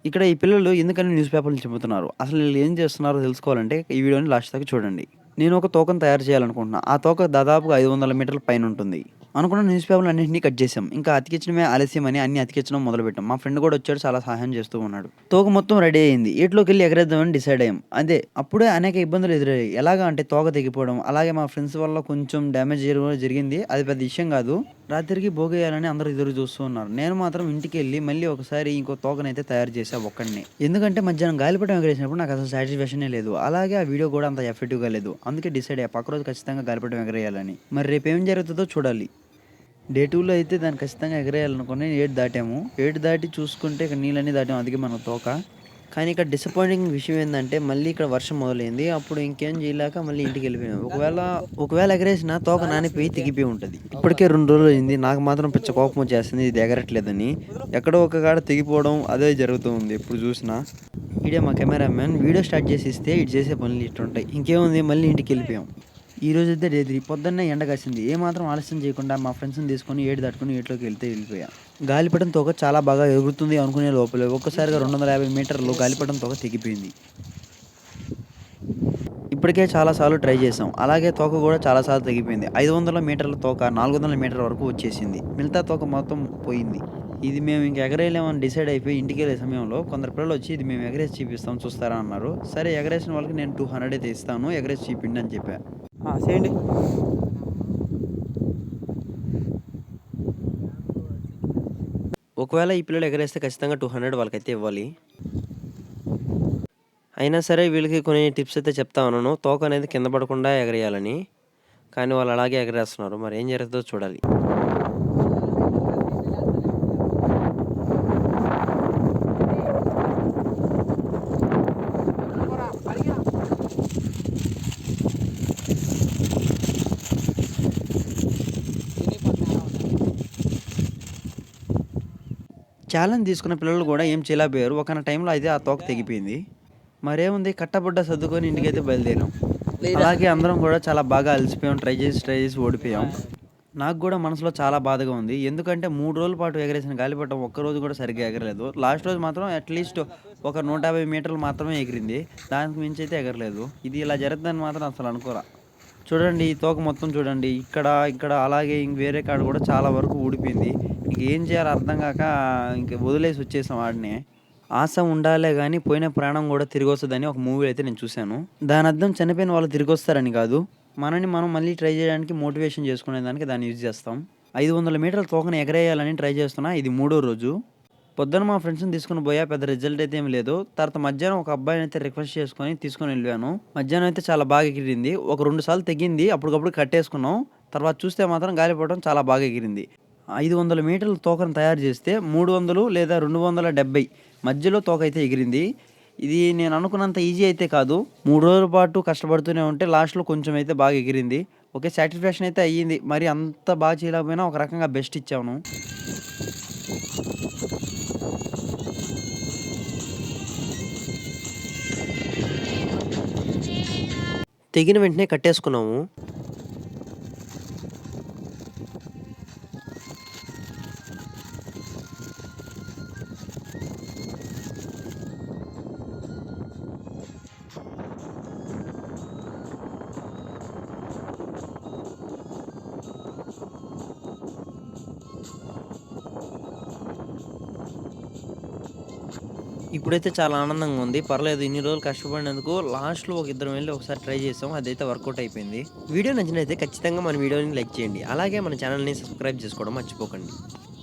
ఇక్కడ ఈ పిల్లలు ఎందుకని న్యూస్ పేపర్‌లు చింపుతున్నారు? అసలు వీళ్ళు ఏం చేస్తున్నారో తెలుసుకోవాలంటే ఈ వీడియోని లాస్ట్ దాకా చూడండి. నేను ఒక తోకను తయారు చేయాలనుకుంటున్నా. ఆ తోక దాదాపుగా 500 మీటర్ల పైనుంటుంది. అనుకున్న న్యూస్ పేపర్‌లన్నింటిని కట్ చేసాం. ఇంకా అతికించడమే ఆలస్యమని అన్నీ అతికించడం మొదలుపెట్టాం. మా ఫ్రెండ్ కూడా వచ్చాడు చాలా సహాయం చేస్తూ ఉన్నాడు. తోక మొత్తం రెడీ అయింది. ఏటిలోకెళ్ళి ఎగరేద్దామని డిసైడ్ అయ్యాం. అదే అప్పుడే అనేక ఇబ్బందులు ఎదురయ్యాయి. ఎలాగా అంటే తోక తెగిపోవడం, అలాగే మా ఫ్రెండ్స్ వల్ల కొంచెం డ్యామేజ్ జరిగింది. అది పెద్ద విషయం కాదు. రాత్రికి భోగేయాలని అందరూ ఎదురు చూస్తూ ఉన్నారు. నేను మాత్రం ఇంటికెళ్ళి మళ్ళీ ఒకసారి ఇంకో తోకనైతే తయారు చేశా ఒక్కడినే. ఎందుకంటే మధ్యాహ్నం గాలిపటం ఎగరేసినప్పుడు నాకు అసలు సాటిస్ఫాక్షనే లేదు. అలాగే ఆ వీడియో కూడా అంత ఎఫెక్టివ్‌గా లేదు. అందుకే డిసైడ్ అయ్యా పక్క రోజు ఖచ్చితంగా గాలిపటం ఎగరేయాలని. మరి రేపేం జరుగుతుందో చూడాలి. డే 2లో అయితే దాన్ని ఖచ్చితంగా ఎగరేయాలనుకుని 7 దాటాము. 7 దాటి చూసుకుంటే ఇక్కడ నీళ్ళన్నీ దాటాము. అందుకే మన తోక. కానీ ఇక్కడ డిసప్పాయింటింగ్ విషయం ఏందంటే మళ్ళీ ఇక్కడ వర్షం మొదలైంది. అప్పుడు ఇంకేం చేయలేక మళ్ళీ ఇంటికెళ్ళిపోయాం. ఒకవేళ ఎగరేసినా తోక నానిపోయి తెగిపోయి ఉంటది. ఇప్పటికే 2 రోజులయింది. నాకు మాత్రం పిచ్చ కోపం వచ్చేస్తుంది ఇది ఎగరట్లేదని. ఎక్కడో ఒక కాడ తెగిపోవడం అదే జరుగుతూ ఉంది ఎప్పుడు చూసినా. ఈడే మా కెమెరామెన్ వీడియో స్టార్ట్ చేసి ఇస్తే ఈడు చేసే పనులు ఇట్టుంటాయి. ఇంకేముంది మళ్ళీ ఇంటికెళ్ళిపోయాం. ఈరోజైతే డే 3 పొద్దున్నే ఎండ కాసింది. ఏమాత్రం ఆలస్యం చేయకుండా మా ఫ్రెండ్స్‌ని తీసుకొని ఏటి దాటుకొని ఏటిలోకి వెళ్ళిపోయా. గాలిపటం తోక చాలా బాగా ఎగురుతుంది అనుకునే లోపలే ఒక్కసారిగా 250 మీటర్లు గాలిపటం తోక తెగిపోయింది. ఇప్పటికే చాలా సార్లు ట్రై చేసాం. అలాగే తోక కూడా చాలా సార్లు తెగిపోయింది. 500 మీటర్ల తోక 400 మీటర్ల వరకు వచ్చేసింది. మిగతా తోక మొత్తం పోయింది. ఇది మేము ఇంక ఎగరేయలేమని డిసైడ్ అయిపోయి ఇంటికెళ్ళే సమయంలో కొందరు పిల్లలొచ్చి ఇది మేము ఎగరేసి చూపిస్తాం చూస్తారా అన్నారు. సరే ఎగరేసిన వాళ్ళకి నేను 200 అయితే ఇస్తాను. ఎగరేసి చూపిండి అని చెప్పా. చేయండి. ఒకవేళ ఈ పిల్లలు ఎగరేస్తే ఖచ్చితంగా 200 వాళ్ళకైతే ఇవ్వాలి. అయినా సరే వీళ్ళకి కొన్ని టిప్స్ అయితే చెప్తా ఉన్నాను. తోక అనేది కింద పడకుండా ఎగరేయాలని. కానీ వాళ్ళు అలాగే ఎగరేస్తున్నారు. మరి ఏం జరుగుతుందో చూడాలి. ఛాలెంజ్ తీసుకున్న పిల్లలు కూడా ఏం చేయలేకపోయారు. ఒకానొక టైంలో అయితే ఆ తోక తెగిపోయింది. మరేముంది కట్టబడ్డ సర్దుకొని ఇంటికైతే బయలుదేరాం. అలాగే అందరం కూడా చాలా బాగా అలసిపోయాం. ట్రై చేసి ఓడిపోయాం. నాకు కూడా మనసులో చాలా బాధగా ఉంది. ఎందుకంటే 3 రోజుల పాటు ఎగరేసిన గాలిపటం ఒక్కరోజు కూడా సరిగ్గా ఎగరలేదు. లాస్ట్ రోజు మాత్రం అట్‌లీస్ట్ ఒక 150 మీటర్లు మాత్రమే ఎగిరింది. దానికి మించి అయితే ఎగరలేదు. ఇది ఇలా జరుగుద్దని మాత్రం అసలు అనుకోలా. చూడండి ఈ తోక మొత్తం చూడండి. ఇక్కడ అలాగే వేరే కాడ కూడా చాలా వరకు ఊడిపోయింది. ఇంక ఏం చేయాలో అర్థం కాక ఇంక వదిలేసి వచ్చేసాం ఆడనే. ఆశ ఉండాలే గానీ పోయిన ప్రాణం గూడా తిరిగొస్తదని ఒక మూవీ అయితే నేను చూశాను. దానర్థం చనిపోయిన వాళ్ళు తిరిగొస్తారని గాదు. మనని మనం మళ్ళీ ట్రై జేయడానికి మోటివేషన్ చేసుకునేదానికి దాన్ని యూజ్ చేస్తాం. 500 మీటర్ల తోకని ఎగరేయాలని ట్రై చేస్తున్నా. ఇది మూడో రోజు. పొద్దున మా ఫ్రెండ్స్‌ని తీసుకొని పోయా. పెద్ద రిజల్ట్ అయితే ఏమి లేదు. తర్వాత మధ్యాహ్నం ఒక అబ్బాయినైతే రిక్వెస్ట్ చేసుకొని తీసుకొనెళ్ళాను. మధ్యాహ్నం అయితే చాలా బాగా ఎగిరింది. ఒక 2 సార్లు తెగింది. అప్పటికప్పుడు కట్టేసుకున్నాం. తర్వాత చూస్తే మాత్రం గాలిపటం చాలా బాగా ఎగిరింది. 500 మీటర్ల తోకను తయారు చేస్తే 300 లేదా 270 మధ్యలో తోకైతే ఎగిరింది. ఇది నేను అనుకున్నంత ఈజీ అయితే కాదు. 3 రోజుల పాటు కష్టపడుతూనే ఉంటే లాస్ట్‌లో కొంచెం అయితే బాగా ఎగిరింది. ఓకే. సాటిస్ఫాక్షన్ అయితే అయ్యింది. మరి అంత బాగా చేయలేకపోయినా ఒక రకంగా బెస్ట్ ఇచ్చాను. తెగిన వెంటనే కట్టేసుకున్నాము. ఇప్పుడైతే చాలా ఆనందంగా ఉంది. పర్లేదు ఇన్ని రోజులు కష్టపడినందుకు లాస్ట్‌లో ఒక ఇద్దరం వెళ్లి ఒకసారి ట్రై చేసాం. అదైతే వర్కౌట్ అయిపోయింది. వీడియో నచ్చినట్లయితే ఖచ్చితంగా మన వీడియోని లైక్ చేయండి. అలాగే మన ఛానెల్‌ని సబ్స్క్రైబ్ చేసుకోవడం మర్చిపోకండి.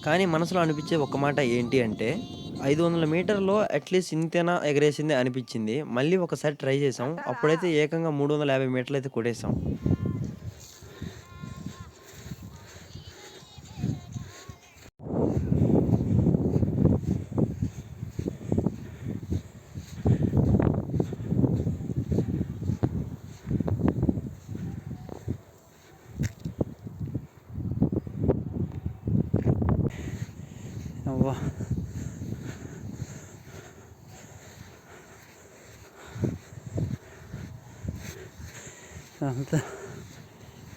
కానీ మనసులో అనిపించే ఒక్క మాట ఏంటి అంటే 500 మీటర్‌లో అట్‌లీస్ట్ ఇంతైనా ఎగరేసిందే అనిపించింది. మళ్ళీ ఒకసారి ట్రై చేసాం. అప్పుడైతే ఏకంగా 350 మీటర్లయితే కొట్టేసాం. అవ్వా! అంతా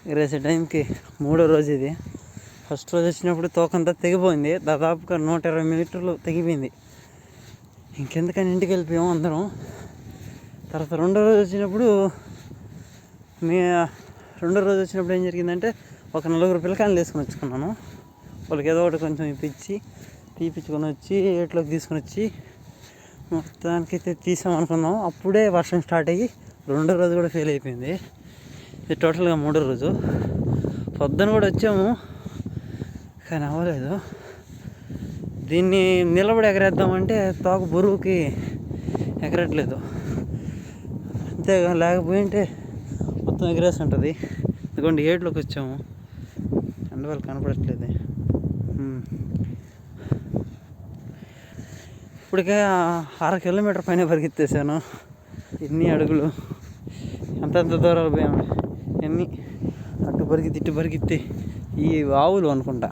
ఎగరేసే టైంకి మూడో రోజు ఇది. ఫస్ట్ రోజు వచ్చినప్పుడు తోకంతా తెగిపోయింది. దాదాపుగా 120 మీటర్లు తెగిపోయింది. ఇంకెందుకని ఇంటికి వెళ్ళిపోయాము అందరం. తర్వాత రెండో రోజు వచ్చినప్పుడు ఏం జరిగిందంటే ఒక 4 పిల్లకాయలు తీసుకొని వచ్చుకున్నాను. వాళ్ళకి ఏదో ఒకటి కొంచెం తీపిచ్చుకొని వచ్చి ఏట్లోకి తీసుకొని వచ్చి మొత్తానికైతే తీసామనుకున్నాం. అప్పుడే వర్షం స్టార్ట్ అయ్యి రెండో రోజు కూడా ఫెయిల్ అయిపోయింది. ఇది టోటల్గా మూడో రోజు. పొద్దున కూడా వచ్చాము కానీ అవ్వలేదు. దీన్ని నిలబడి ఎగరేద్దామంటే తోక బరువుకి ఎగరట్లేదు. అంతేగా లేకపోయింటే మొత్తం ఎగరేసి ఉంటుంది. ఇదిగోండి ఏట్లోకి వచ్చాము. అందువల్ల కనపడట్లేదు. ఇప్పటికే 6 కిలోమీటర్ పైన పరిగెత్తేసాను. ఎన్ని అడుగులు అంతంత దూరాలు పోయాము. ఎన్ని అటు పరిగెత్తి ఈ ఆవులు అనుకుంటా,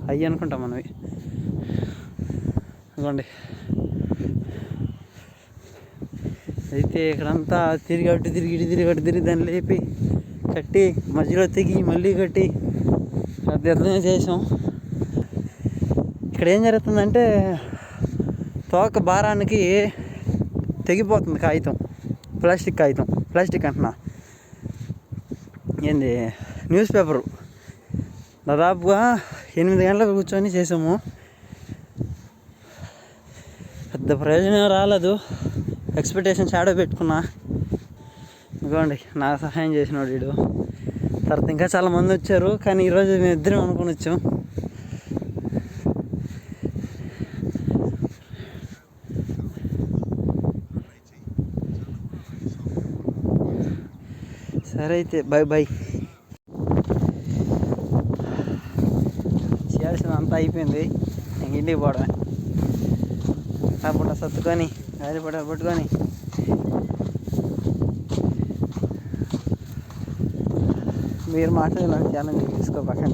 అవి అనుకుంటా మనవి. అనుకోండి అయితే ఇక్కడంతా తిరిగి దాన్ని లేపి కట్టి మధ్యలో తెగి మళ్ళీ కట్టి అది అర్థమే చేసాం. ఇక్కడ ఏం జరుగుతుందంటే తోక భారానికి తెగిపోతుంది కాగితం, ప్లాస్టిక్ అంటున్నా ఏంది న్యూస్ పేపరు. దాదాపుగా 8 గంటలకు కూర్చొని చేసాము. పెద్ద ప్రయోజనం రాలేదు. ఎక్స్పెక్టేషన్ షాడో పెట్టుకున్నా. ఇదిగోండి నాకు సహాయం చేసినాడు వీడు. తర్వాత ఇంకా చాలామంది వచ్చారు కానీ ఈరోజు మేము ఇద్దరం అనుకుని వచ్చాం. సరే అయితే బాయ్. చేయాల్సిందంతా అయిపోయింది. ఇంక ఇంటికి పోవడమే. కాకుండా సర్దుకొని గాలిపడ పట్టుకొని మీరు మాట్లాడాలని ఛాలెంజ్ తీసుకో పక్కన.